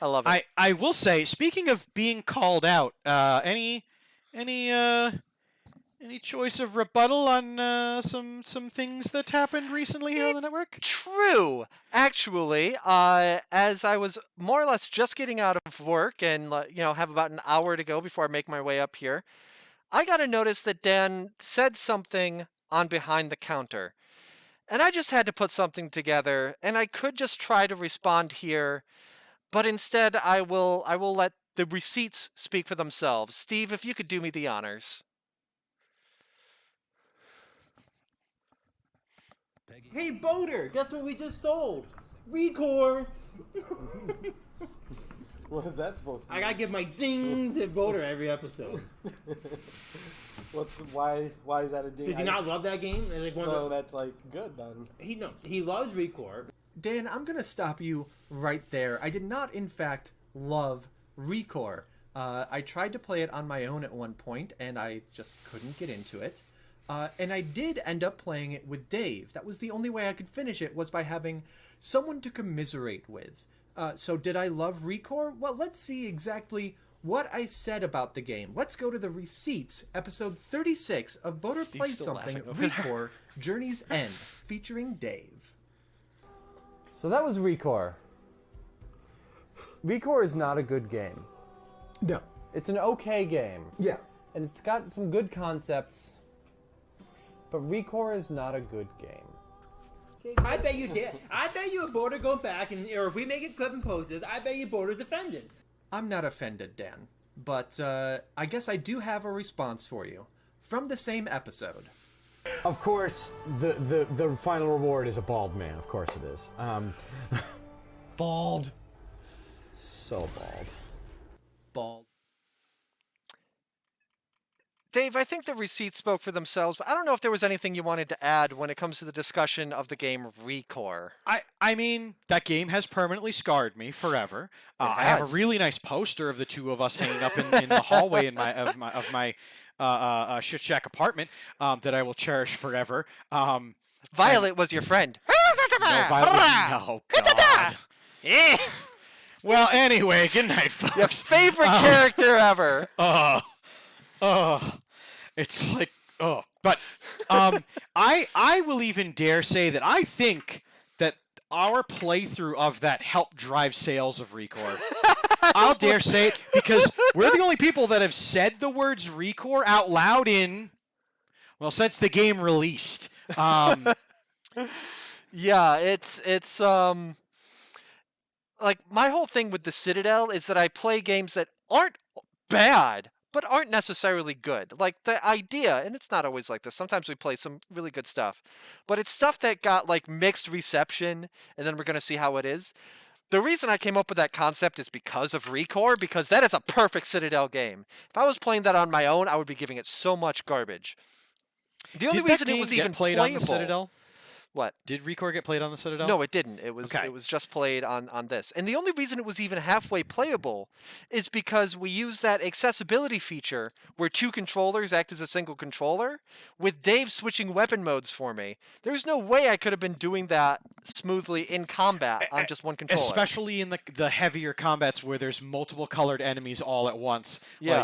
I love it. I will say, speaking of being called out, any choice of rebuttal on some things that happened recently here on the network? True. Actually, as I was more or less just getting out of work and have about an hour to go before I make my way up here, I got a notice that Dan said something on behind the counter. And I just had to put something together, and I could just try to respond here, but instead I will let the receipts speak for themselves. Steve, if you could do me the honors. Hey, Boater, guess what we just sold? ReCore! What is that supposed to I mean? gotta give my ding to Boater every episode. Why is that a ding? Did you not love that game? It's like So that's like good then. he loves ReCore. Dan, I'm going to stop you right there. I did not, in fact, love ReCore. I tried to play it on my own at one point, and I just couldn't get into it. And I did end up playing it with Dave. That was the only way I could finish it, was by having someone to commiserate with. So did I love ReCore? Well, let's see exactly what I said about the game. Let's go to the receipts, episode 36 of Boater Plays Something, ReCore, Journey's End, featuring Dave. So that was ReCore. ReCore is not a good game. No. It's an okay game. Yeah. And it's got some good concepts. But ReCore is not a good game. I bet you did. I bet you a Boater go back or if we make a clip and post this, I bet you Boater's offended. I'm not offended, Dan. But I guess I do have a response for you. From the same episode. Of course, the final reward is a bald man. Of course it is. Bald. So bald. Bald. Dave, I think the receipts spoke for themselves, but I don't know if there was anything you wanted to add when it comes to the discussion of the game ReCore. I mean, that game has permanently scarred me forever. I have a has. really nice poster of the two of us hanging up in the hallway of my shit shack apartment that I will cherish forever. Violet was your friend. No, no, God. Well, anyway, good night, folks. Your favorite character ever. It's like, but I will even dare say that I think that our playthrough of that helped drive sales of ReCore. I'll dare say it because we're the only people that have said the words ReCore out loud since the game released. Yeah, it's like my whole thing with the Citadel is that I play games that aren't bad, but aren't necessarily good. Like the idea, and it's not always like this. Sometimes we play some really good stuff, but it's stuff that got like mixed reception, and then we're going to see how it is. The reason I came up with that concept is because of ReCore, because that is a perfect Citadel game. If I was playing that on my own, I would be giving it so much garbage. The only Did that reason it game was get even played playable, on the Citadel? What? Did ReCore get played on the Citadel? No, it didn't. It was Okay. it was just played on this. And the only reason it was even halfway playable is because we use that accessibility feature where two controllers act as a single controller, with Dave switching weapon modes for me. There's no way I could have been doing that smoothly in combat on just one controller. Especially in the heavier combats where there's multiple colored enemies all at once. Yeah. Like,